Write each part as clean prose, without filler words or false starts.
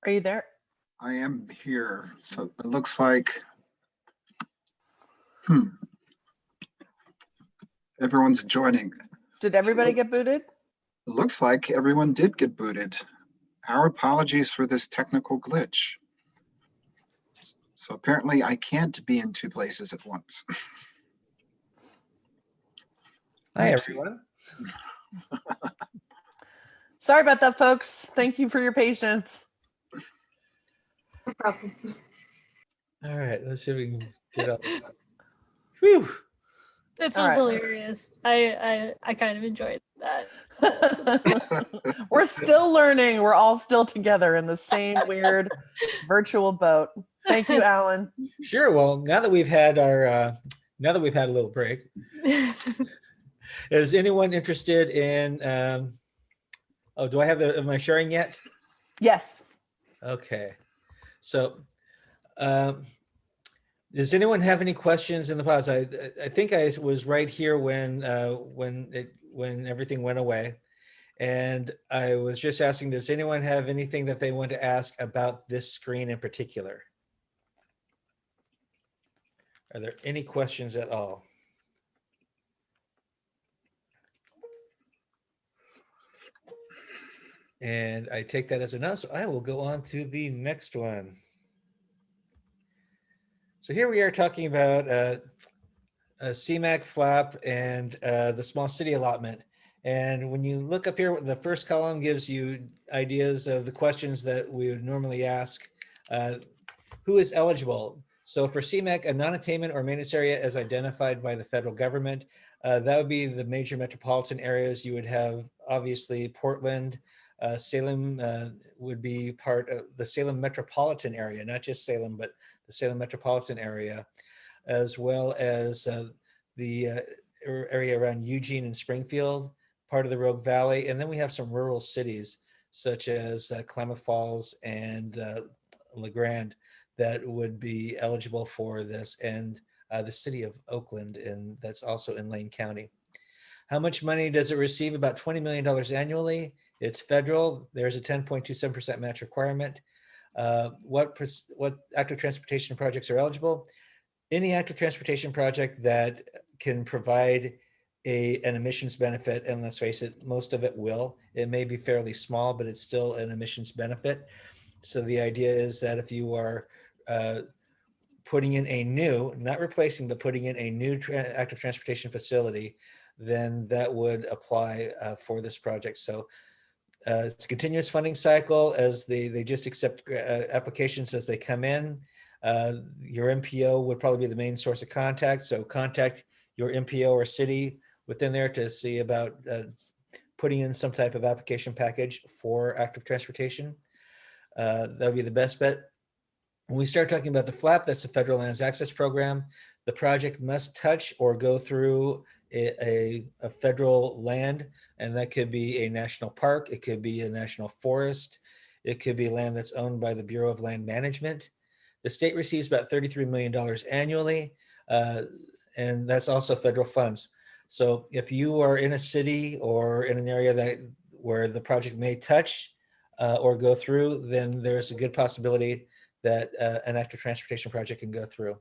Are you there? I am here. So it looks like everyone's joining. Did everybody get booted? It looks like everyone did get booted. Our apologies for this technical glitch. So apparently I can't be in two places at once. Hi, everyone. Sorry about that, folks. Thank you for your patience. No problem. All right, let's see if we can get all this. Whew. This All was right. hilarious. I kind of enjoyed that. We're still learning. We're all still together in the same weird virtual boat. Thank you, Alan. Sure. Well, now that we've had our a little break, is anyone interested in? Oh, do I have am I sharing yet? Yes. Okay. So, does anyone have any questions in the pause? I think I was right here when everything went away, and I was just asking, does anyone have anything that they want to ask about this screen in particular? Are there any questions at all? And I take that as a no, so I will go on to the next one. So here we are talking about a CMAQ flap and the small city allotment. And when you look up here, the first column gives you ideas of the questions that we would normally ask. Who is eligible? So for CMAQ, a non-attainment or maintenance area as identified by the federal government, that would be the major metropolitan areas. You would have, obviously, Portland, Salem would be part of the Salem metropolitan area, not just Salem, but the Salem metropolitan area, as well as the area around Eugene and Springfield, part of the Rogue Valley. And then we have some rural cities such as Klamath Falls and LeGrand that would be eligible for this, and the city of Oakland, and that's also in Lane County. How much money does it receive? About $20 million annually. It's federal. There's a 10.27% match requirement. What active transportation projects are eligible? Any active transportation project that can provide an emissions benefit, and let's face it, most of it will. It may be fairly small, but it's still an emissions benefit. So the idea is that if you are putting in a new, not replacing, but putting in a new active transportation facility, then that would apply for this project. So it's a continuous funding cycle as they just accept applications as they come in. Your MPO would probably be the main source of contact. So contact your MPO or city within there to see about putting in some type of application package for active transportation. That would be the best bet. When we start talking about the FLAP, that's the Federal Lands Access Program. The project must touch or go through a federal land, and that could be a national park, it could be a national forest, it could be land that's owned by the Bureau of Land Management. The state receives about $33 million annually, and that's also federal funds. So if you are in a city or in an area where the project may touch or go through, then there's a good possibility that an active transportation project can go through.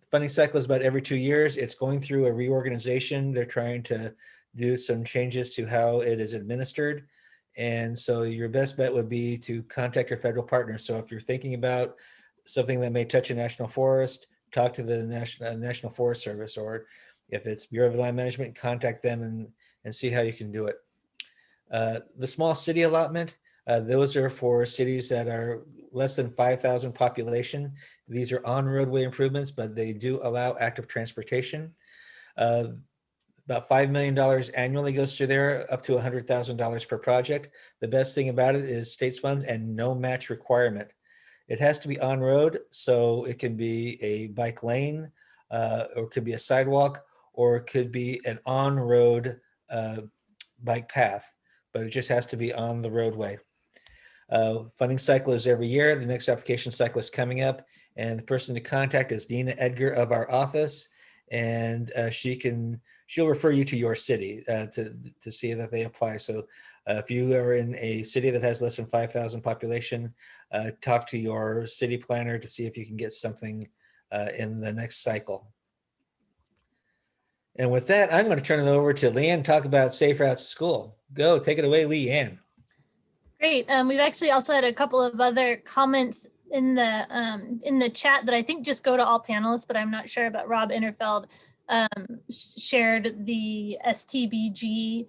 Funding cycle is about every 2 years. It's going through a reorganization. They're trying to do some changes to how it is administered. And so your best bet would be to contact your federal partners. So if you're thinking about something that may touch a national forest, talk to the National Forest Service, or if it's Bureau of Land Management, contact them and see how you can do it. The small city allotment, those are for cities that are less than 5,000 population. These are on roadway improvements, but they do allow active transportation. About $5 million annually goes through there, up to $100,000 per project. The best thing about it is states funds and no match requirement. It has to be on road, so it can be a bike lane, or it could be a sidewalk, or it could be an on-road bike path, but it just has to be on the roadway. Funding cycle is every year. The next application cycle is coming up, and the person to contact is Dina Edgar of our office, and she'll refer you to your city to see that they apply. So If you are in a city that has less than 5,000 population, talk to your city planner to see if you can get something in the next cycle. And with that, I'm going to turn it over to LeeAnne to talk about safe routes to school. Go, take it away, LeeAnne. Great. We've actually also had a couple of other comments in the chat that I think just go to all panelists, but I'm not sure. But Rob Interfeld shared the STBG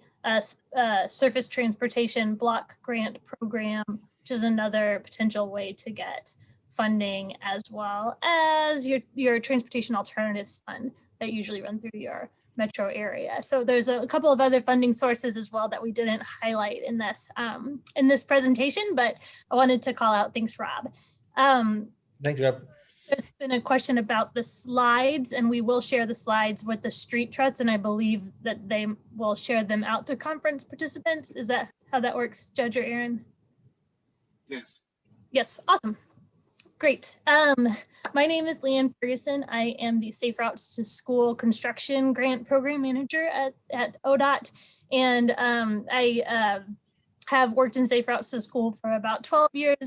Surface Transportation Block Grant Program, which is another potential way to get funding, as well as your Transportation Alternatives Fund that usually run through your metro area. So there's a couple of other funding sources as well that we didn't highlight in this presentation, but I wanted to call out. Thanks, Rob. Thanks, Rob. There's been a question about the slides, and we will share the slides with the Street Trust, and I believe that they will share them out to conference participants. Is that how that works, Judge or Aaron? Yes. Yes, awesome. Great. My name is LeeAnne Fergason. I am the Safe Routes to School Construction Grant Program Manager at ODOT. And I have worked in Safe Routes to School for about 12 years,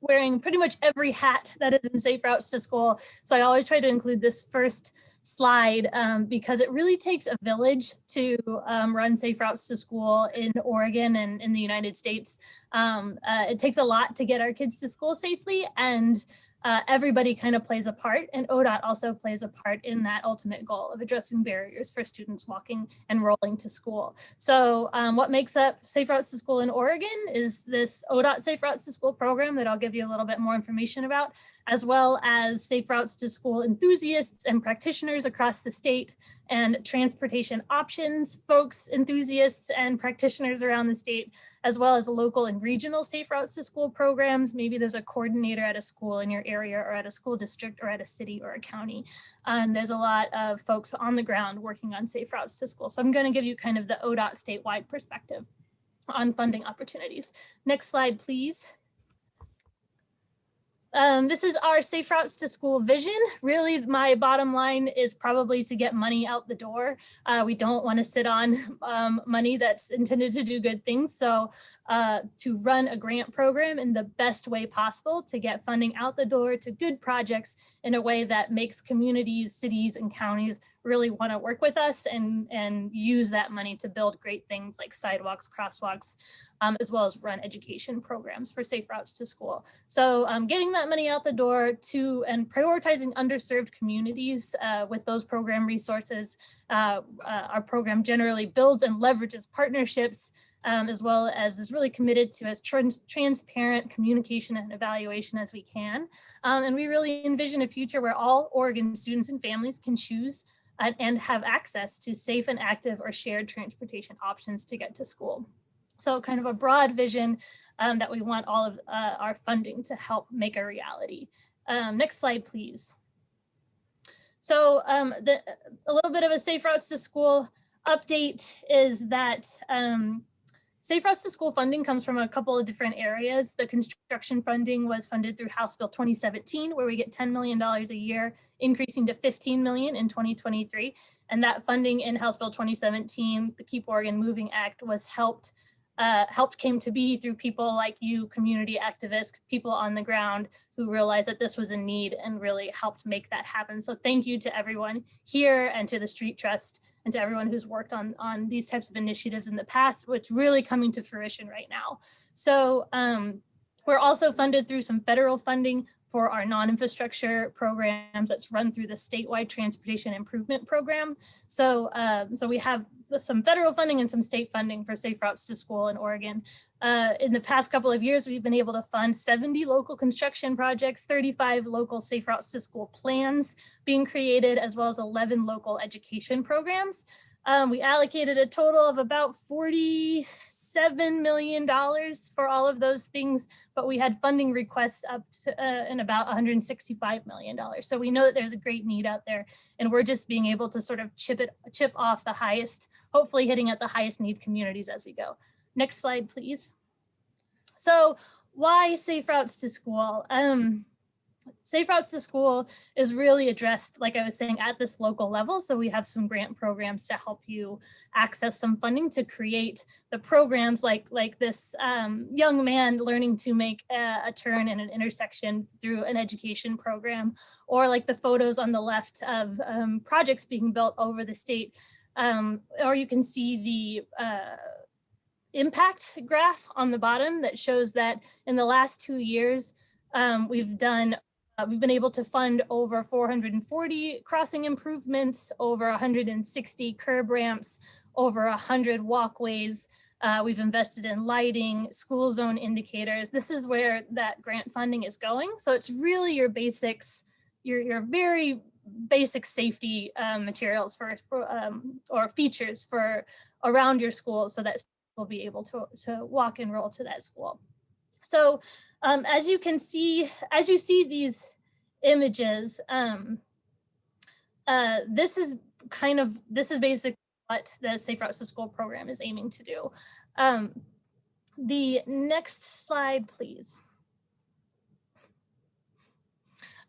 wearing pretty much every hat that is in Safe Routes to School. So I always try to include this first slide because it really takes a village to run Safe Routes to School in Oregon and in the United States. It takes a lot to get our kids to school safely, and everybody kind of plays a part, and ODOT also plays a part in that ultimate goal of addressing barriers for students walking and rolling to school. So what makes up Safe Routes to School in Oregon is this ODOT Safe Routes to School program that I'll give you a little bit more information about, as well as Safe Routes to School enthusiasts and practitioners across the state, and transportation options folks, enthusiasts and practitioners around the state, as well as local and regional Safe Routes to School programs. Maybe there's a coordinator at a school in your area, or at a school district, or at a city or a county. And there's a lot of folks on the ground working on Safe Routes to School. So I'm going to give you kind of the ODOT statewide perspective on funding opportunities. Next slide, please. This is our Safe Routes to School vision. Really, my bottom line is probably to get money out the door. We don't want to sit on money that's intended to do good things. So to run a grant program in the best way possible to get funding out the door to good projects in a way that makes communities, cities, and counties really want to work with us and use that money to build great things like sidewalks, crosswalks, as well as run education programs for Safe Routes to School. So getting that money out the door to and prioritizing underserved communities with those program resources. Our program generally builds and leverages partnerships, as well as is really committed to as transparent communication and evaluation as we can. And we really envision a future where all Oregon students and families can choose and have access to safe and active or shared transportation options to get to school. So kind of a broad vision that we want all of our funding to help make a reality. Next slide, please. So a little bit of a Safe Routes to School update is that Safe Routes to School funding comes from a couple of different areas. The construction funding was funded through House Bill 2017, where we get $10 million a year, increasing to $15 million in 2023. And that funding in House Bill 2017, the Keep Oregon Moving Act, was came to be through people like you, community activists, people on the ground who realized that this was a need and really helped make that happen. So thank you to everyone here and to the Street Trust and to everyone who's worked on these types of initiatives in the past, which really coming to fruition right now. So we're also funded through some federal funding for our non-infrastructure programs that's run through the statewide transportation improvement program. So, so we have some federal funding and some state funding for Safe Routes to School in Oregon. In the past couple of years, we've been able to fund 70 local construction projects, 35 local Safe Routes to School plans being created, as well as 11 local education programs. We allocated a total of about $47 million for all of those things, but we had funding requests up to in about $165 million. So we know that there's a great need out there, and we're just being able to sort of chip off the highest, hopefully hitting at the highest need communities as we go. Next slide, please. So why Safe Routes to School? Safe Routes to School is really addressed, like I was saying, at this local level. So we have some grant programs to help you access some funding to create the programs like this young man learning to make a turn in an intersection through an education program, or like the photos on the left of projects being built over the state. Or you can see the impact graph on the bottom that shows that in the last 2 years, we've been able to fund over 440 crossing improvements, over 160 curb ramps, over 100 walkways. We've invested in lighting, school zone indicators. This is where that grant funding is going. So it's really your basics, your very basic safety materials or features for around your school, so that will be able to walk and roll to that school. So as you see these images, this is basically what the Safe Routes to School program is aiming to do. The next slide, please.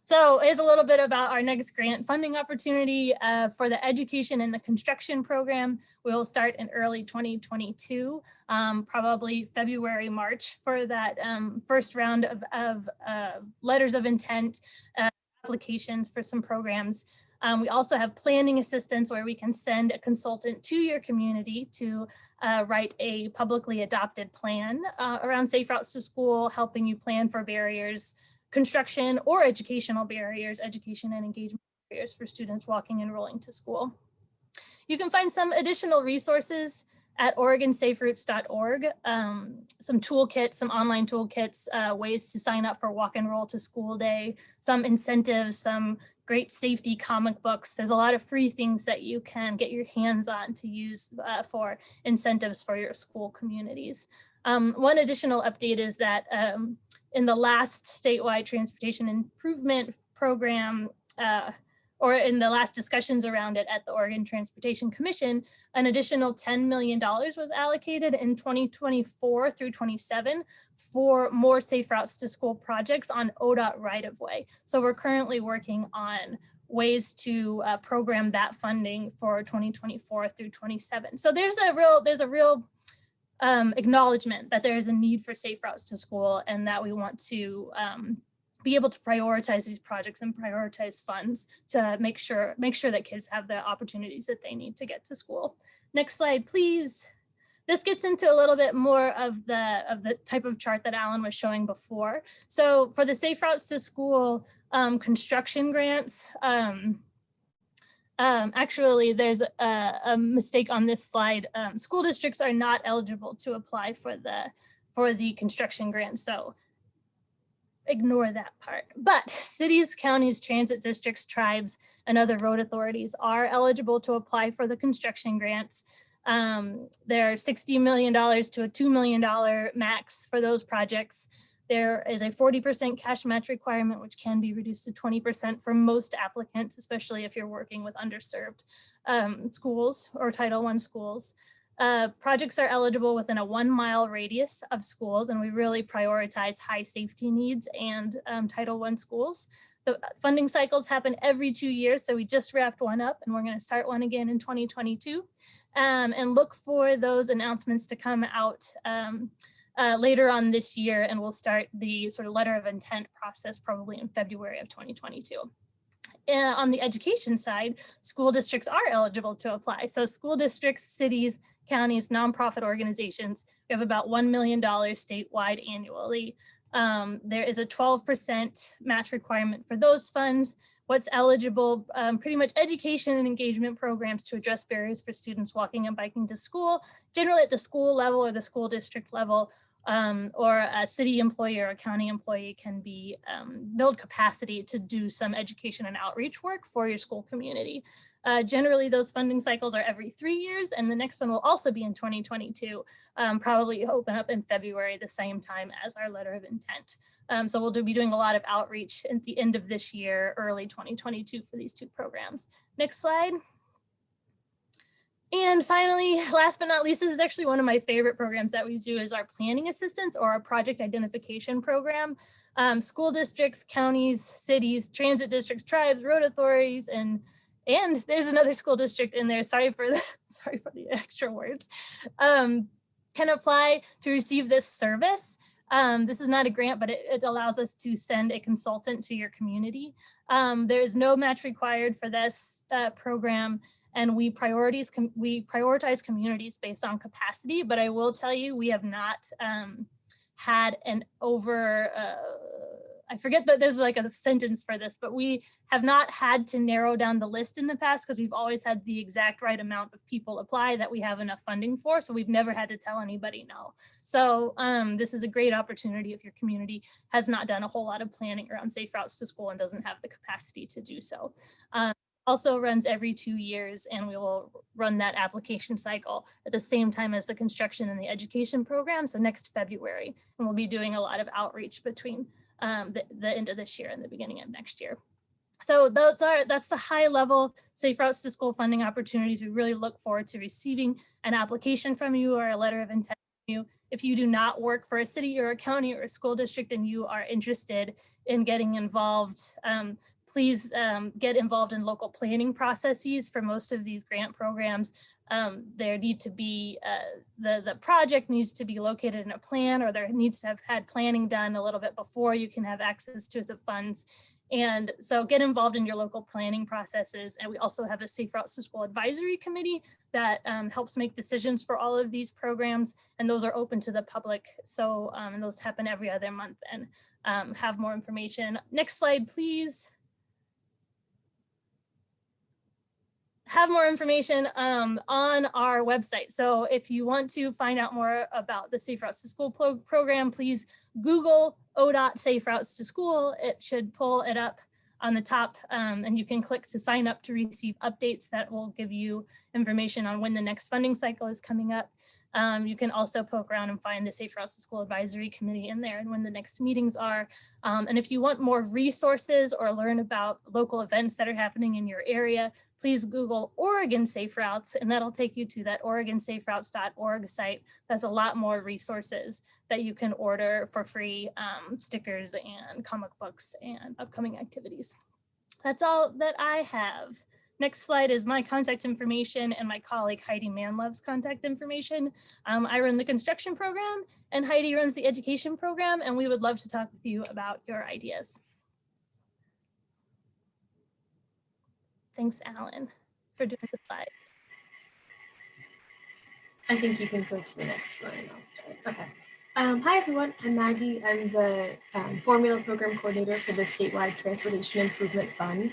So it's a little bit about our next grant funding opportunity for the education and the construction program. We will start in early 2022, probably February, March, for that first round of letters of intent, applications for some programs. We also have planning assistance, where we can send a consultant to your community to write a publicly adopted plan around Safe Routes to School, helping you plan for barriers, construction or educational barriers, education and engagement barriers for students walking and rolling to school. You can find some additional resources at OregonSafeRoutes.org, some toolkits, some online toolkits, ways to sign up for Walk and Roll to School Day, some incentives, some great safety comic books. There's a lot of free things that you can get your hands on to use for incentives for your school communities. One additional update is that in the last statewide transportation improvement program, or in the last discussions around it at the Oregon Transportation Commission, an additional $10 million was allocated in 2024 through 27 for more Safe Routes to School projects on ODOT right-of-way. So we're currently working on ways to program that funding for 2024 through 27. So there's a real acknowledgement that there is a need for Safe Routes to School, and that we want to be able to prioritize these projects and prioritize funds to make sure that kids have the opportunities that they need to get to school. Next slide, please. This gets into a little bit more of the type of chart that Alan was showing before. So for the Safe Routes to School construction grants, actually, there's a mistake on this slide. School districts are not eligible to apply for the construction grant, so ignore that part. But cities, counties, transit districts, tribes, and other road authorities are eligible to apply for the construction grants. There are $60 million to a $2 million max for those projects. There is a 40% cash match requirement, which can be reduced to 20% for most applicants, especially if you're working with underserved schools or Title I schools. Projects are eligible within a 1 mile radius of schools, and we really prioritize high safety needs and Title I schools. The funding cycles happen every 2 years, so we just wrapped one up, and we're going to start one again in 2022. And look for those announcements to come out later on this year, and we'll start the sort of letter of intent process probably in February of 2022. On the education side, school districts are eligible to apply. So school districts, cities, counties, nonprofit organizations, we have about $1 million statewide annually. There is a 12% match requirement for those funds. What's eligible, pretty much education and engagement programs to address barriers for students walking and biking to school, generally at the school level or the school district level, or a city employee or a county employee can be build capacity to do some education and outreach work for your school community. Generally, those funding cycles are every 3 years, and the next one will also be in 2022, probably open up in February, the same time as our letter of intent. So we'll be doing a lot of outreach at the end of this year, early 2022 for these two programs. Next slide. And finally, last but not least, this is actually one of my favorite programs that we do is our planning assistance or our project identification program. School districts, counties, cities, transit districts, tribes, road authorities, and there's another school district in there. Sorry for the extra words. Can apply to receive this service. This is not a grant, but it allows us to send a consultant to your community. There is no match required for this program. And we prioritize communities based on capacity, but I will tell you, we have not had an I forget that there's like a sentence for this, but we have not had to narrow down the list in the past because we've always had the exact right amount of people apply that we have enough funding for. So we've never had to tell anybody no. So this is a great opportunity if your community has not done a whole lot of planning around safe routes to school and doesn't have the capacity to do so. Also runs every 2 years, and we will run that application cycle at the same time as the construction and the education program. So next February, and we'll be doing a lot of outreach between the end of this year and the beginning of next year. So that's the high level safe routes to school funding opportunities. We really look forward to receiving an application from you or a letter of intent from you. If you do not work for a city or a county or a school district and you are interested in getting involved, please get involved in local planning processes for most of these grant programs. There need to be, the project needs to be located in a plan, or there needs to have had planning done a little bit before you can have access to the funds. And so get involved in your local planning processes. And we also have a Safe Routes to School Advisory Committee that helps make decisions for all of these programs. And those are open to the public. So and those happen every other month, and have more information. Next slide, please. Have more information on our website. So if you want to find out more about the Safe Routes to School program, please Google ODOT Safe Routes to School. It should pull it up on the top, and you can click to sign up to receive updates that will give you information on when the next funding cycle is coming up. You can also poke around and find the Safe Routes to School Advisory Committee in there and when the next meetings are. And if you want more resources or learn about local events that are happening in your area, please Google Oregon Safe Routes, and that'll take you to that OregonSafeRoutes.org site. That's a lot more resources that you can order for free, stickers and comic books and upcoming activities. That's all that I have. Next slide is my contact information and my colleague Heidi Manlove's contact information. I run the construction program and Heidi runs the education program, and we would love to talk with you about your ideas. Thanks, Alan, for doing the slides. I think you can go to the next one. Okay. Hi, everyone. I'm Maggie. I'm the Formula Program Coordinator for the Statewide Transportation Improvement Fund.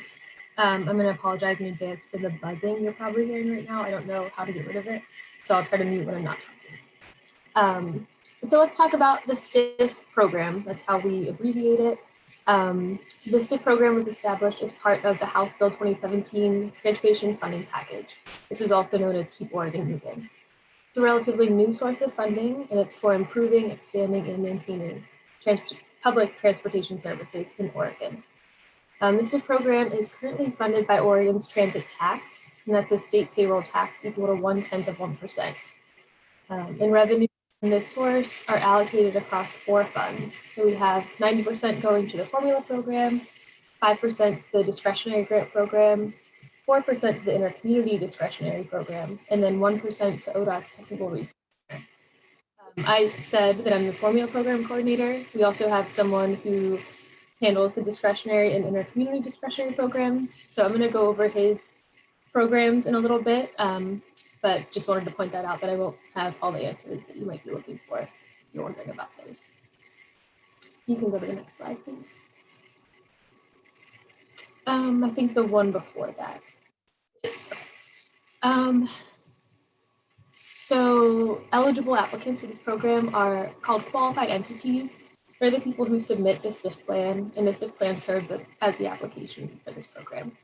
I'm going to apologize in advance for the buzzing you're probably hearing right now. I don't know how to get rid of it, so I'll try to mute when I'm not talking. So let's talk about the STIF program. That's how we abbreviate it. So the STIF program was established as part of the House Bill 2017 Transportation Funding Package. This is also known as Keep Oregon Moving. It's a relatively new source of funding, and it's for improving, expanding, and maintaining public transportation services in Oregon. The STIF program is currently funded by Oregon's transit tax, and that's a state payroll tax equal to 1/10%. And revenue from this source are allocated across 4 funds. So we have 90% going to the Formula program, 5% to the Discretionary grant program, 4% to the Intercommunity Discretionary program, and then 1% to ODOT's technical research. I said that I'm the Formula program coordinator. We also have someone who handles the Discretionary and Intercommunity Discretionary programs. So I'm going to go over his programs in a little bit, but just wanted to point that out, that I won't have all the answers that you might be looking for if you're wondering about those. You can go to the next slide, please. I think the one before that. So eligible applicants for this program are called qualified entities. They're the people who submit the STIF plan, and the STIF plan serves as the application for this program.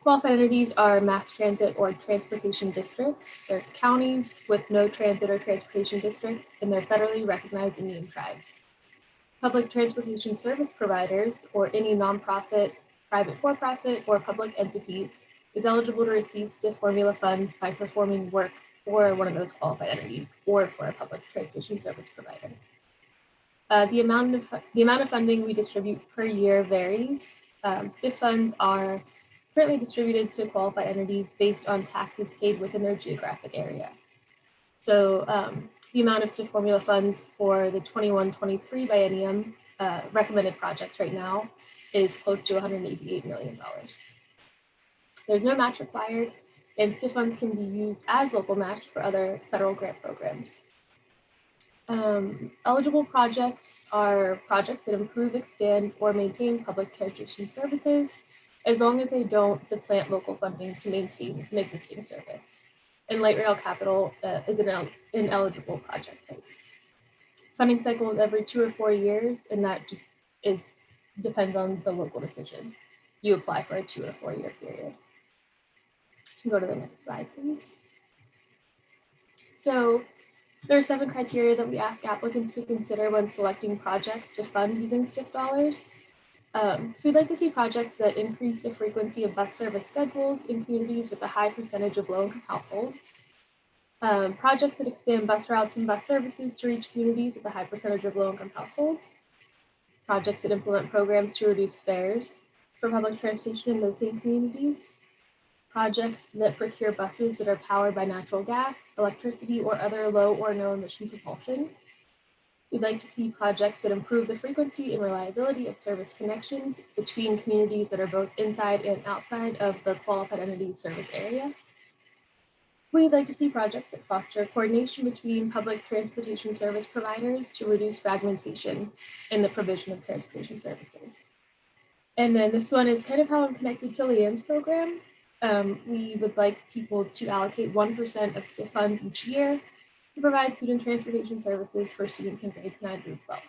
Qualified entities are mass transit or transportation districts. They're counties with no transit or transportation districts, and they're federally recognized Indian tribes. Public transportation service providers, or any nonprofit, private for-profit, or public entities is eligible to receive STIF Formula funds by performing work for one of those qualified entities or for a public transportation service provider. The amount of funding we distribute per year varies. STIF funds are currently distributed to qualified entities based on taxes paid within their geographic area. So the amount of STIF Formula funds for the 21-23 biennium recommended projects right now is close to $188 million. There's no match required, and STIF funds can be used as local match for other federal grant programs. Eligible projects are projects that improve, expand, or maintain public transportation services, as long as they don't supplant local funding to maintain an existing service. And light rail capital is an ineligible project type. Funding cycle is every 2 or 4 years, and that just depends on the local decision. You apply for a 2 or 4 year period. Go to the next slide, please. So there are 7 criteria that we ask applicants to consider when selecting projects to fund using STIF dollars. We'd like to see projects that increase the frequency of bus service schedules in communities with a high percentage of low-income households. Projects that expand bus routes and bus services to reach communities with a high percentage of low-income households. Projects that implement programs to reduce fares for public transportation in those same communities. Projects that procure buses that are powered by natural gas, electricity, or other low or no emission propulsion. We'd like to see projects that improve the frequency and reliability of service connections between communities that are both inside and outside of the qualified entity service area. We'd like to see projects that foster coordination between public transportation service providers to reduce fragmentation in the provision of transportation services. And then this one is kind of how I'm connected to LeeAnne's program. We would like people to allocate 1% of STIF funds each year to provide student transportation services for students in grades 9 through 12.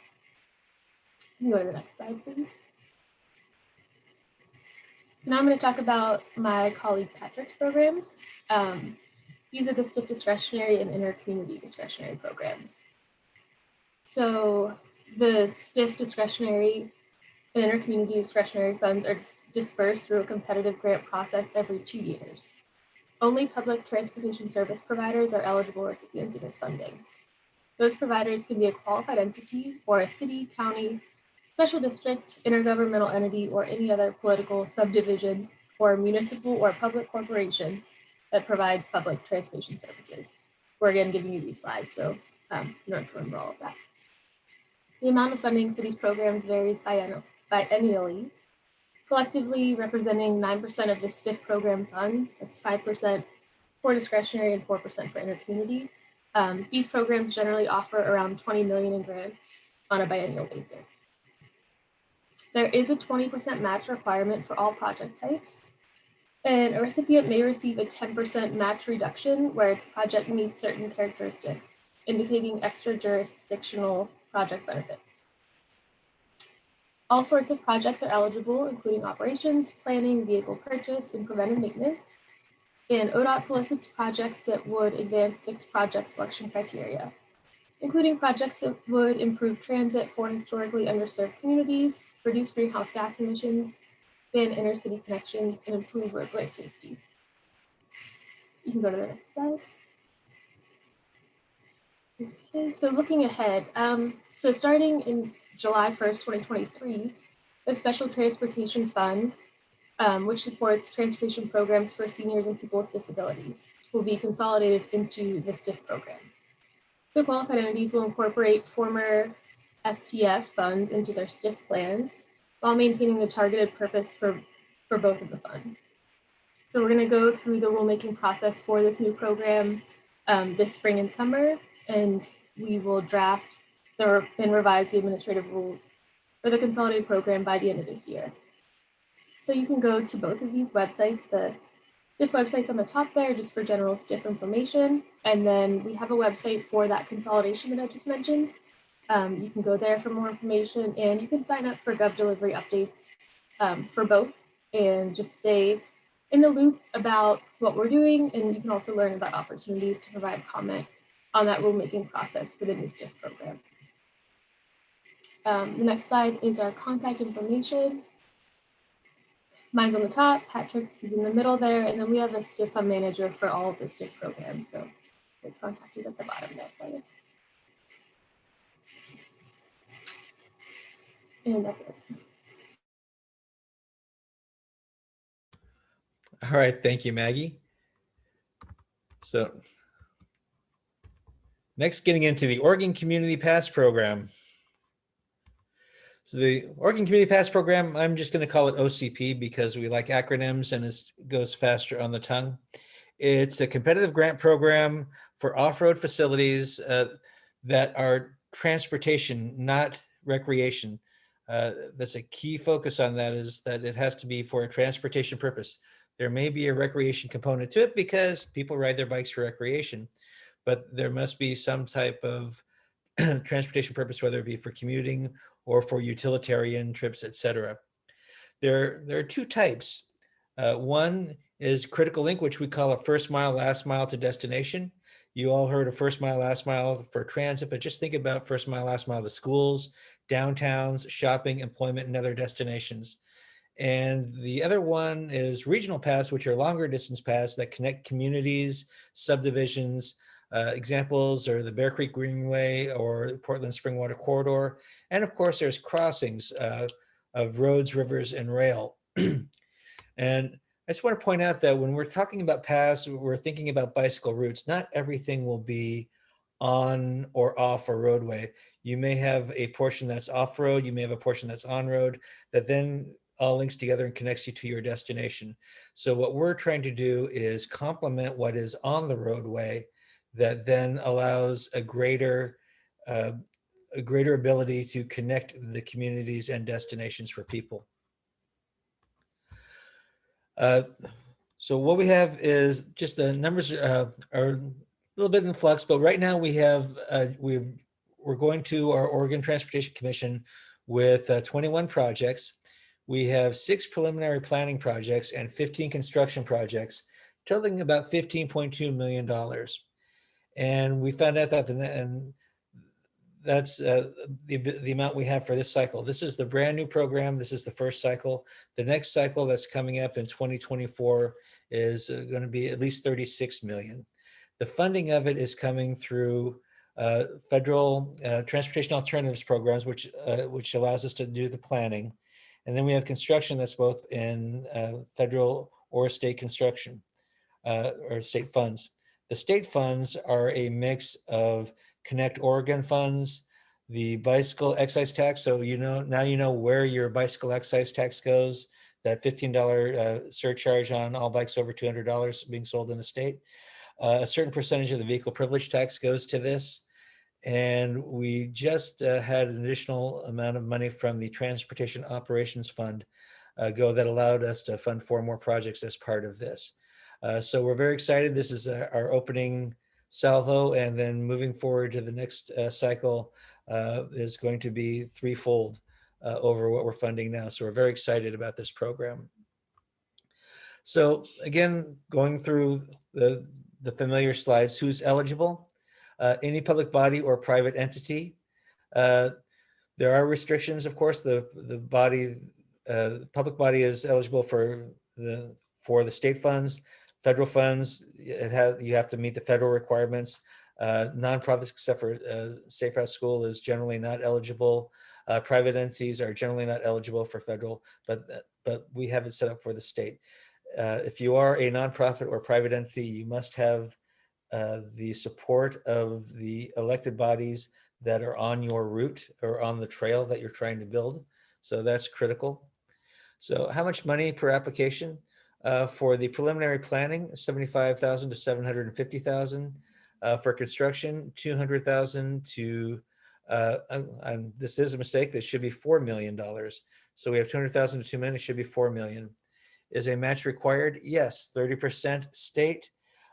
You can go to the next slide, please. So now I'm going to talk about my colleague Patrick's programs. These are the STIF Discretionary and Intercommunity Discretionary programs. So the STIF Discretionary and Intercommunity Discretionary funds are dispersed through a competitive grant process every 2 years. Only public transportation service providers are eligible recipients of this funding. Those providers can be a qualified entity or a city, county, special district, intergovernmental entity, or any other political subdivision or municipal or public corporation that provides public transportation services. We're again giving you these slides, so you don't have to remember all of that. The amount of funding for these programs varies biennially, collectively representing 9% of the STIF program funds. That's 5% for discretionary and 4% for intercommunity. These programs generally offer around $20 million in grants on a biennial basis. There is a 20% match requirement for all project types, and a recipient may receive a 10% match reduction where its project meets certain characteristics, indicating extra jurisdictional project benefits. All sorts of projects are eligible, including operations, planning, vehicle purchase, and preventive maintenance. And ODOT solicits projects that would advance 6 project selection criteria, including projects that would improve transit for historically underserved communities, reduce greenhouse gas emissions, expand intercity connections, and improve roadway safety. You can go to the next slide. Okay, so looking ahead, so starting in July 1st, 2023, the Special Transportation Fund, which supports transportation programs for seniors and people with disabilities, will be consolidated into the STIF program. So qualified entities will incorporate former STF funds into their STIF plans while maintaining the targeted purpose for both of the funds. So we're going to go through the rulemaking process for this new program this spring and summer, and we will draft and revise the administrative rules for the consolidated program by the end of this year. So you can go to both of these websites. The STIF website's on the top there just for general STIF information. And then we have a website for that consolidation that I just mentioned. You can go there for more information, and you can sign up for Gov Delivery updates for both and just stay in the loop about what we're doing. And you can also learn about opportunities to provide comment on that rulemaking process for the new STIF program. The next slide is our contact information. Mine's on the top, Patrick's is in the middle there, and then we have a STIF fund manager for all of the STIF programs. So it's contacted at the bottom there for you. And that's it. All right, thank you, Maggie. So next, getting into the Oregon Community Pass program. So the Oregon Community Pass program, I'm just going to call it OCP because we like acronyms and it goes faster on the tongue. It's a competitive grant program for off-road facilities that are transportation, not recreation. That's a key focus on that, is that it has to be for a transportation purpose. There may be a recreation component to it because people ride their bikes for recreation, but there must be some type of transportation purpose, whether it be for commuting or for utilitarian trips, etc. There are two types. One is critical link, which we call a first mile, last mile to destination. You all heard of first mile, last mile for transit, but just think about first mile, last mile to schools, downtowns, shopping, employment, and other destinations. And the other one is regional pass, which are longer distance pass that connect communities, subdivisions. Examples are the Bear Creek Greenway or Portland Springwater Corridor. And of course, there's crossings of roads, rivers, and rail. And I just want to point out that when we're talking about paths, we're thinking about bicycle routes. Not everything will be on or off a roadway. You may have a portion that's off-road, you may have a portion that's on-road, that then all links together and connects you to your destination. So what we're trying to do is complement what is on the roadway that then allows a greater ability to connect the communities and destinations for people. So what we have is just the numbers are a little bit in flux, but right now we have, we're going to our Oregon Transportation Commission with 21 projects. We have 6 preliminary planning projects and 15 construction projects, totaling about $15.2 million. And we found out that that's the amount we have for this cycle. This is the brand new program. This is the first cycle. The next cycle that's coming up in 2024 is going to be at least 36 million. The funding of it is coming through federal transportation alternatives programs, which allows us to do the planning. And then we have construction that's both in federal or state construction or state funds. The state funds are a mix of Connect Oregon funds, the bicycle excise tax. So now you know where your bicycle excise tax goes, that $15 surcharge on all bikes over $200 being sold in the state. A certain percentage of the vehicle privilege tax goes to this. And we just had an additional amount of money from the Transportation Operations Fund that allowed us to fund 4 more projects as part of this. So we're very excited. This is our opening salvo, and then moving forward to the next cycle is going to be threefold over what we're funding now. So we're very excited about this program. So again, going through the familiar slides, who's eligible? Any public body or private entity. There are restrictions, of course. The public body is eligible for the state funds. Federal funds, you have to meet the federal requirements. Nonprofits, except for Safe Route School, is generally not eligible. Private entities are generally not eligible for federal, but we have it set up for the state. If you are a nonprofit or private entity, you must have the support of the elected bodies that are on your route or on the trail that you're trying to build. So that's critical. So how much money per application? For the preliminary planning, $75,000 to $750,000. For construction, $200,000 to, and this is a mistake, this should be $4 million. So we have $200,000 to $2 million, it should be $4 million. Is a match required? Yes, 30% state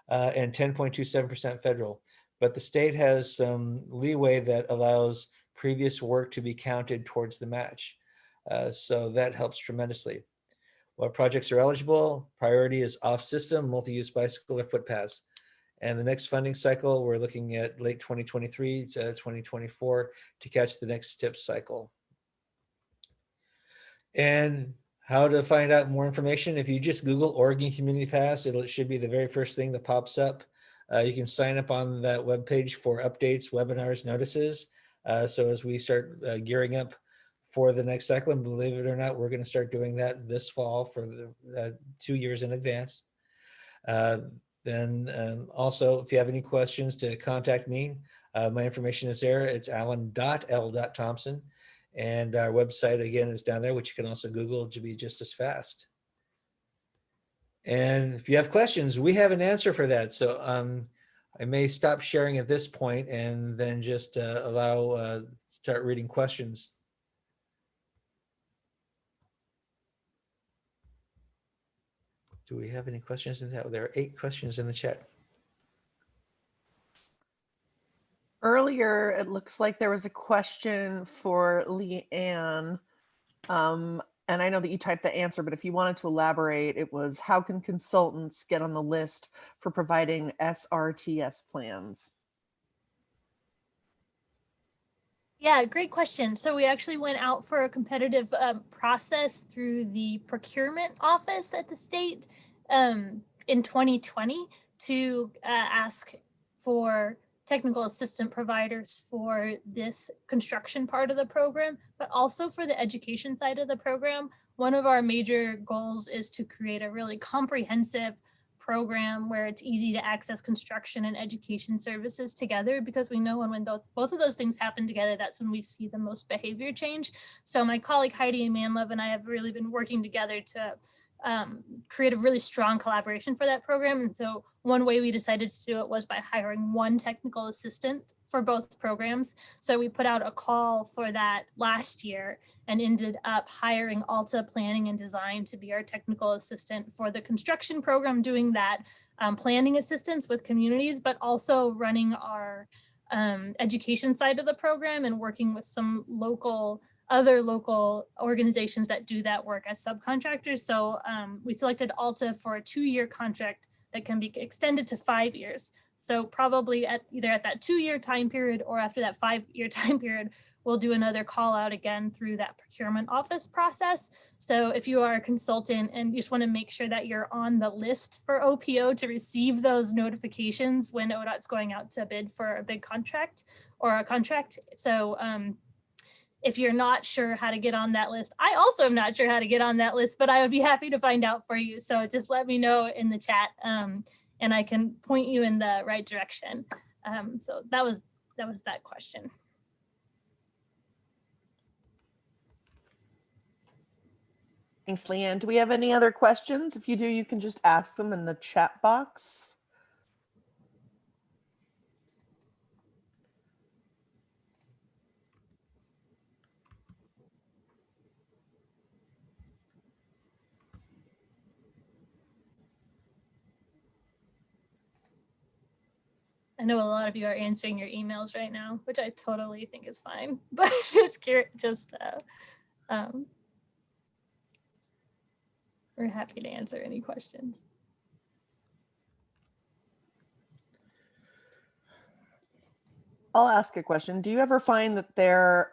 and 10.27% federal. But the state has some leeway that allows previous work to be counted towards the match. So that helps tremendously. What projects are eligible? Priority is off-system, multi-use bicycle or footpaths. And the next funding cycle, we're looking at late 2023 to 2024 to catch the next STIP cycle. And How to find out more information? If you just Google Oregon Community Pass, it should be the very first thing that pops up. You can sign up on that webpage for updates, webinars, notices. So as we start gearing up for the next cycle, and believe it or not, we're going to start doing that this fall for the 2 years in advance. Then also, if you have any questions, to contact me, my information is there. It's alan.l.thompson. And our website, again, is down there, which you can also Google to be just as fast. And if you have questions, we have an answer for that. So I may stop sharing at this point and then just start reading questions. Do we have any questions in that? There are 8 questions in the chat. Earlier, it looks like there was a question for LeeAnne. And I know that you typed the answer, but if you wanted to elaborate, it was, how can consultants get on the list for providing SRTS plans? Yeah, great question. So we actually went out for a competitive process through the procurement office at the state in 2020 to ask for technical assistant providers for this construction part of the program, but also for the education side of the program. One of our major goals is to create a really comprehensive program where it's easy to access construction and education services together, because we know when both of those things happen together, that's when we see the most behavior change. So my colleague Heidi Manlove and I have really been working together to create a really strong collaboration for that program. And so one way we decided to do it was by hiring one technical assistant for both programs. So we put out a call for that last year and ended up hiring Alta Planning and Design to be our technical assistant for the construction program, doing that planning assistance with communities, but also running our education side of the program and working with some other local organizations that do that work as subcontractors. So we selected Alta for a 2-year contract that can be extended to 5 years. So probably either at that 2-year time period or after that 5-year time period, we'll do another call out again through that procurement office process. So if you are a consultant and you just want to make sure that you're on the list for OPO to receive those notifications when ODOT's going out to bid for a big contract or a contract. So if you're not sure how to get on that list, I also am not sure how to get on that list, but I would be happy to find out for you. So just let me know in the chat and I can point you in the right direction. So that was that question. Thanks, LeeAnne. Do we have any other questions? If you do, you can just ask them in the chat box. I know a lot of you are answering your emails right now, which I totally think is fine, but we're happy to answer any questions. I'll ask a question. Do you ever find that there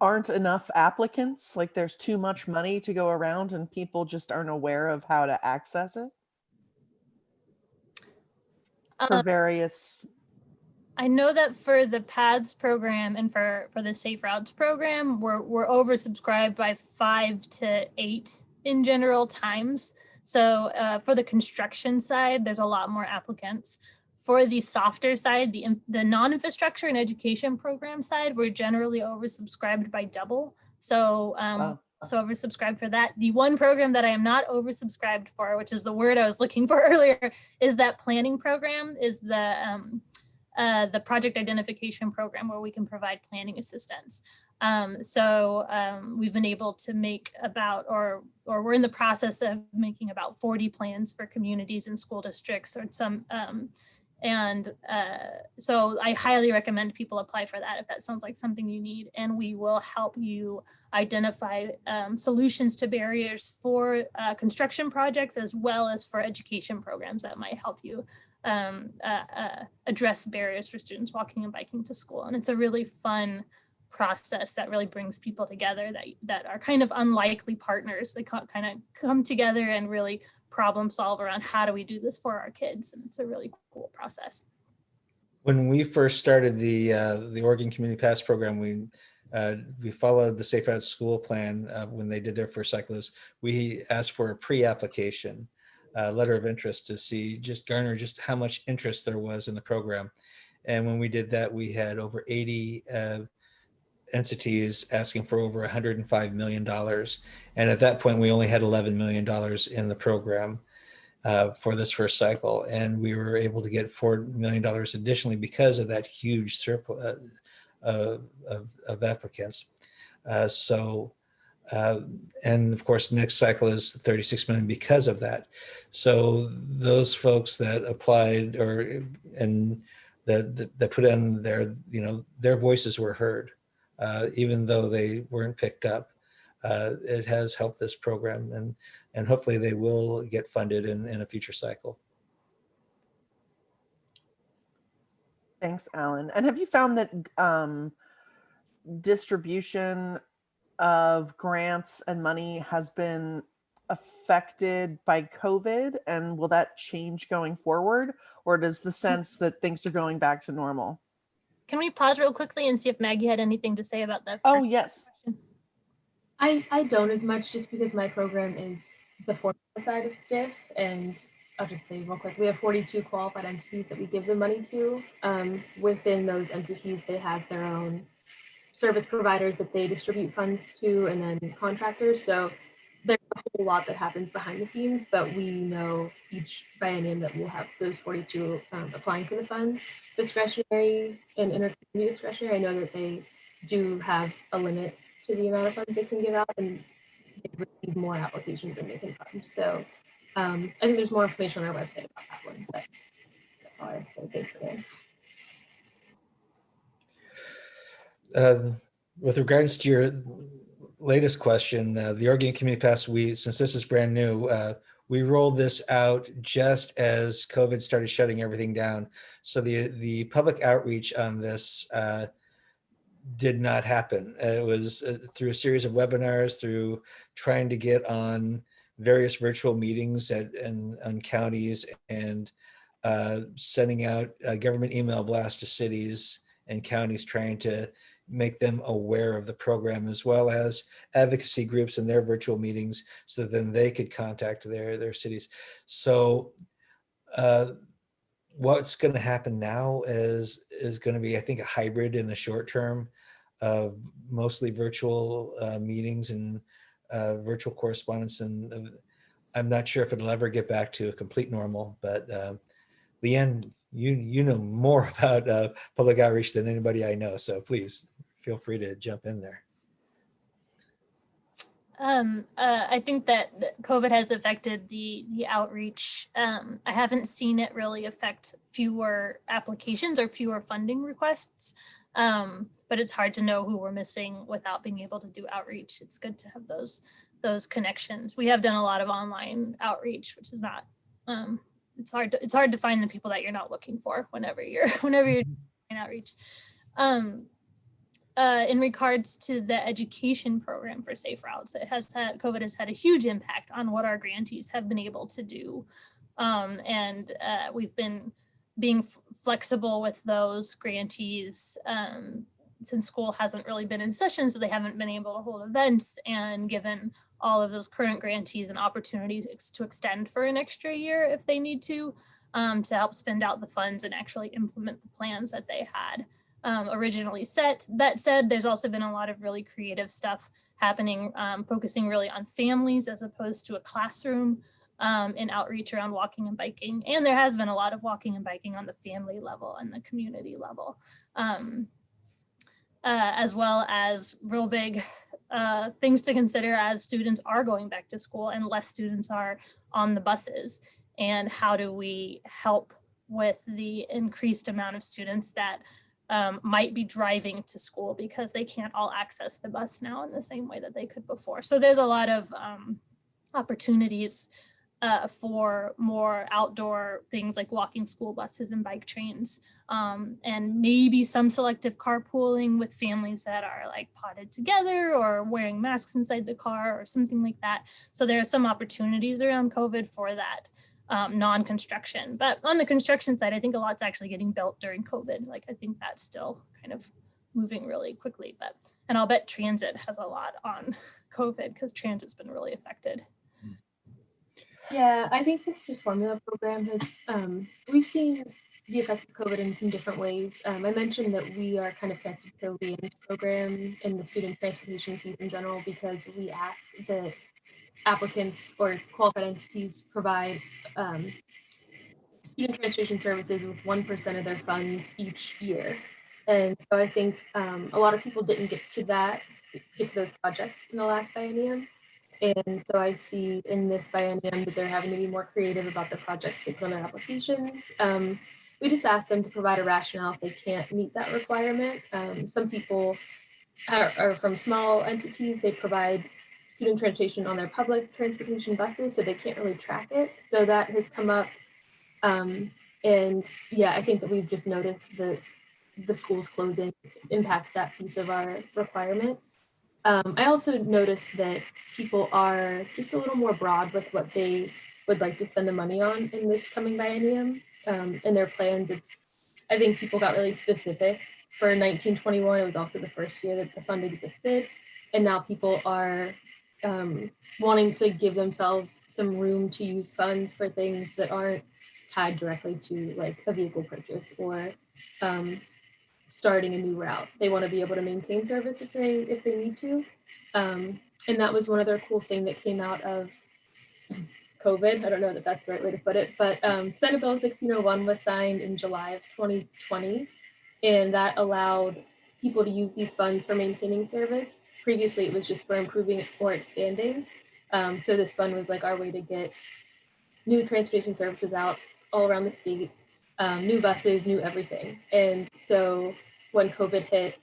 aren't enough applicants? Like there's too much money to go around and people just aren't aware of how to access it? For various. I know that for the PADS program and for the Safe Routes program, we're oversubscribed by 5 to 8 in general times. So for the construction side, there's a lot more applicants. For the softer side, the non-infrastructure and education program side, we're generally oversubscribed by double. So Wow. So oversubscribed for that. The one program that I am not oversubscribed for, which is the word I was looking for earlier, is that planning program, is the project identification program where we can provide planning assistance. We've been able to make about, or we're in the process of making about 40 plans for communities and school districts or some, so I highly recommend people apply for that if that sounds like something you need, and we will help you identify solutions to barriers for construction projects as well as for education programs that might help you address barriers for students walking and biking to school. And it's a really fun process that really brings people together that are kind of unlikely partners. They kind of come together and really problem solve around how do we do this for our kids. And it's a really cool process. When we first started the Oregon Community Pass program, we followed the Safe Routes School plan when they did their first cycle. We asked for a pre-application letter of interest to see, garner just how much interest there was in the program. And when we did that, we had over 80 entities asking for over $105 million. And at that point, we only had $11 million in the program for this first cycle. And we were able to get $4 million additionally because of that huge surplus of applicants. And of course, next cycle is 36 million because of that. So those folks that applied that put in their voices were heard, even though they weren't picked up. It has helped this program, and hopefully they will get funded in a future cycle. Thanks, Alan. And have you found that distribution of grants and money has been affected by COVID, and will that change going forward, or does the sense that things are going back to normal? Can we pause real quickly and see if Maggie had anything to say about that? Oh, yes. I don't as much, just because my program is the formula side of STIF, and I'll just say real quick, we have 42 qualified entities that we give the money to. Within those entities, they have their own service providers that they distribute funds to, and then contractors. So there's a whole lot that happens behind the scenes, but we know each biennium that we'll have those 42 applying for the funds. Discretionary and intercommunity discretionary, I know that they do have a limit to the amount of funds they can give out, and they receive more applications than they can fund. So I think there's more information on our website about that one, but that's all I have to say. Thanks again. With regards to your latest question, the Oregon Community Pass, since this is brand new, we rolled this out just as COVID started shutting everything down. So the public outreach on this did not happen. It was through a series of webinars, through trying to get on various virtual meetings on counties, and sending out government email blasts to cities and counties, trying to make them aware of the program, as well as advocacy groups and their virtual meetings, so that then they could contact their cities. So what's going to happen now is going to be, I think, a hybrid in the short term of mostly virtual meetings and virtual correspondence. And I'm not sure if it'll ever get back to a complete normal, but LeeAnne, you know more about public outreach than anybody I know, so please feel free to jump in there. I think that COVID has affected the outreach. I haven't seen it really affect fewer applications or fewer funding requests, but it's hard to know who we're missing without being able to do outreach. It's good to have those connections. We have done a lot of online outreach, which is not, it's hard to find the people that you're not looking for whenever you're doing outreach. In regards to the education program for Safe Routes, COVID has had a huge impact on what our grantees have been able to do. And we've been being flexible with those grantees since school hasn't really been in session, so they haven't been able to hold events, and given all of those current grantees an opportunity to extend for an extra year if they need to help spend out the funds and actually implement the plans that they had originally set. That said, there's also been a lot of really creative stuff happening, focusing really on families as opposed to a classroom, in outreach around walking and biking. And there has been a lot of walking and biking on the family level and the community level, as well as real big things to consider as students are going back to school and less students are on the buses. And how do we help with the increased amount of students that might be driving to school because they can't all access the bus now in the same way that they could before. So there's a lot of opportunities for more outdoor things like walking school buses and bike trains, and maybe some selective carpooling with families that are like potted together or wearing masks inside the car or something like that. So there are some opportunities around COVID for that non-construction. But on the construction side, I think a lot's actually getting built during COVID. Like I think that's still kind of moving really quickly, and I'll bet transit has a lot on COVID because transit's been really affected. Yeah, I think the STIF Formula program has, we've seen the effects of COVID in some different ways. I mentioned that we are kind of connected to LeeAnne's program and the student transportation fees in general because we ask that applicants or qualified entities provide student transportation services with 1% of their funds each year. And so I think a lot of people didn't get to those projects in the last biennium. And so I see in this biennium that they're having to be more creative about the projects they put on their applications. We just asked them to provide a rationale if they can't meet that requirement. Some people are from small entities, they provide student transportation on their public transportation buses, so they can't really track it. So that has come up. And yeah, I think that we've just noticed that the schools closing impacts that piece of our requirement. I also noticed that people are just a little more broad with what they would like to spend the money on in this coming biennium. In their plans, I think people got really specific. For 1921, it was also the first year that the fund existed. And now people are wanting to give themselves some room to use funds for things that aren't tied directly to like a vehicle purchase or starting a new route. They want to be able to maintain service if they need to. And that was one other cool thing that came out of COVID. I don't know that that's the right way to put it, but Senate Bill 1601 was signed in July of 2020, and that allowed people to use these funds for maintaining service. Previously, it was just for improving or expanding. So this fund was like our way to get new transportation services out all around the state, new buses, new everything. And so when COVID hit,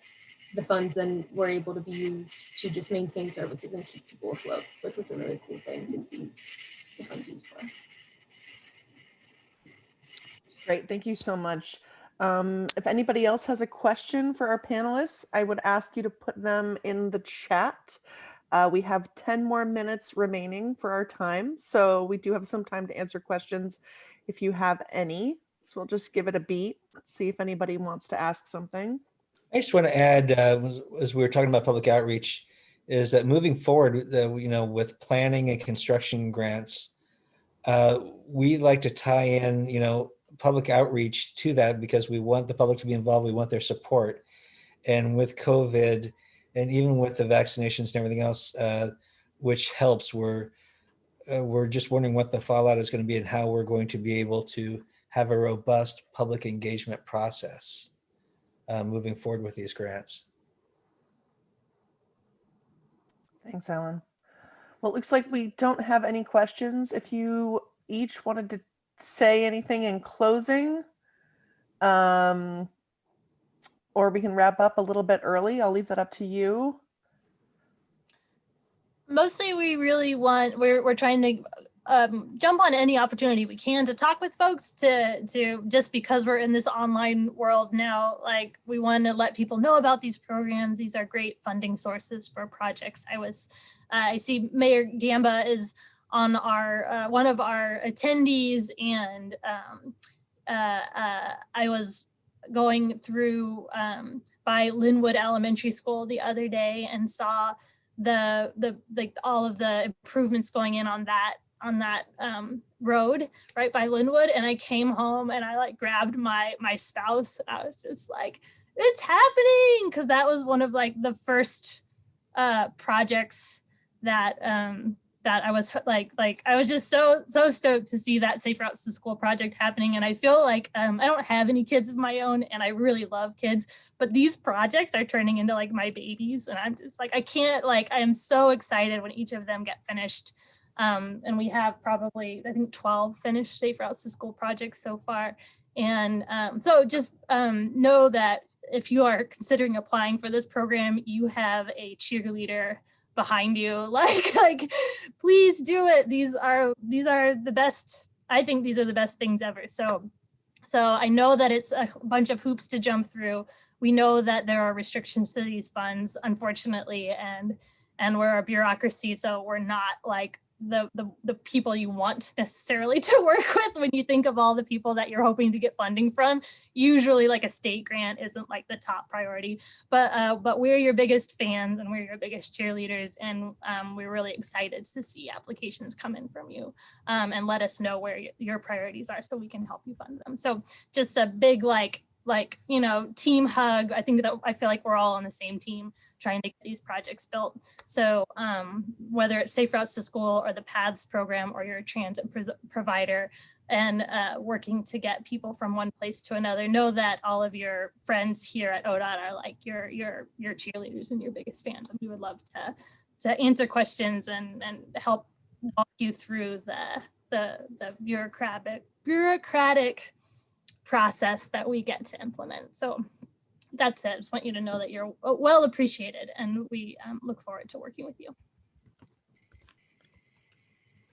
the funds then were able to be used to just maintain services and keep people afloat, which was a really cool thing to see the funds used for. Great, thank you so much. If anybody else has a question for our panelists, I would ask you to put them in the chat. We have 10 more minutes remaining for our time, so we do have some time to answer questions if you have any. So we'll just give it a beat, see if anybody wants to ask something. I just want to add, as we were talking about public outreach, is that moving forward, with planning and construction grants, we like to tie in, public outreach to that because we want the public to be involved. We want their support. And with COVID, and even with the vaccinations and everything else, which helps, we're just wondering what the fallout is going to be and how we're going to be able to have a robust public engagement process moving forward with these grants. Thanks, Alan. Well, it looks like we don't have any questions. If you each wanted to say anything in closing, or we can wrap up a little bit early, I'll leave that up to you. Mostly we're trying to jump on any opportunity we can to talk with folks to just because we're in this online world now, like we want to let people know about these programs. These are great funding sources for projects. I see Mayor Gamba is on our one of our attendees, and I was going through by Linwood Elementary School the other day and saw all of the improvements going in on that road right by Linwood, and I came home and I like grabbed my spouse. I was just like, it's happening, because that was one of like the first projects that I was like I was just so stoked to see that Safe Routes to School project happening. And I feel like I don't have any kids of my own, and I really love kids, but these projects are turning into like my babies, and I'm just like, I am so excited when each of them get finished. And we have probably, I think, 12 finished Safe Routes to School projects so far. And so just know that if you are considering applying for this program, you have a cheerleader behind you, like please do it. These are the best. I think these are the best things ever. So I know that it's a bunch of hoops to jump through. We know that there are restrictions to these funds, unfortunately, and we're a bureaucracy, so we're not like the people you want necessarily to work with when you think of all the people that you're hoping to get funding from. Usually like a state grant isn't like the top priority, but we're your biggest fans and we're your biggest cheerleaders, and we're really excited to see applications come in from you, and let us know where your priorities are so we can help you fund them. So just a big team hug. I feel like we're all on the same team trying to get these projects built. So whether it's Safe Routes to School or the PATHS program or your transit provider, and working to get people from one place to another, know that all of your friends here at ODOT are like your cheerleaders and your biggest fans. And we would love to answer questions and help walk you through the bureaucratic process that we get to implement. So that's it. I just want you to know that you're well appreciated, and we look forward to working with you.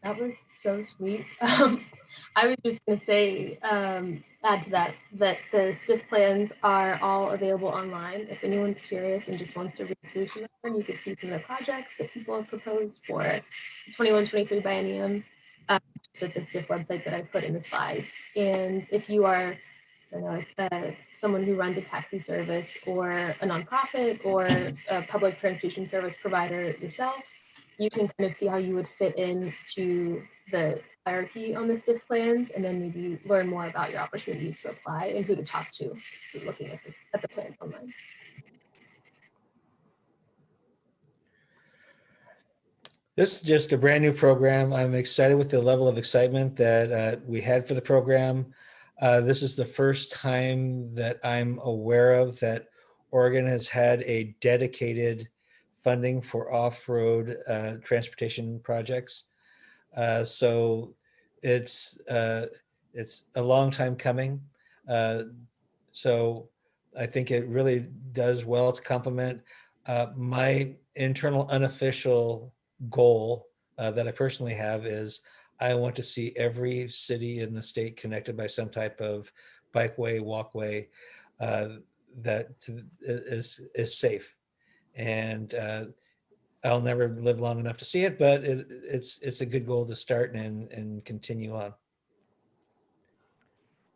That was so sweet. I was just going to say, add to that the STIF plans are all available online. If anyone's curious and just wants to read through some of them, you can see some of the projects that people have proposed for 21-23 biennium. Just at the STIF website that I put in the slides. And if you are, someone who runs a taxi service or a nonprofit or a public transportation service provider yourself, you can kind of see how you would fit into the hierarchy on the STIF plans, and then maybe learn more about your opportunities to apply and who to talk to looking at the plans online. This is just a brand new program. I'm excited with the level of excitement that we had for the program. This is the first time that I'm aware of that Oregon has had a dedicated funding for off-road transportation projects. So it's a long time coming. So I think it really does well to complement my internal unofficial goal that I personally have is I want to see every city in the state connected by some type of bikeway, walkway that is safe. And I'll never live long enough to see it, but it's a good goal to start and continue on.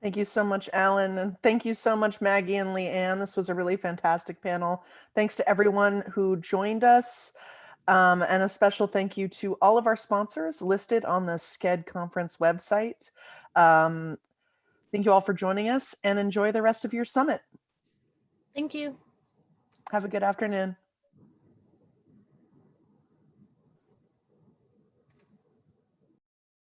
Thank you so much, Alan. And thank you so much, Maggie and LeeAnne. This was a really fantastic panel. Thanks to everyone who joined us. And a special thank you to all of our sponsors listed on the SCED conference website. Thank you all for joining us, and enjoy the rest of your summit. Thank you. Have a good afternoon.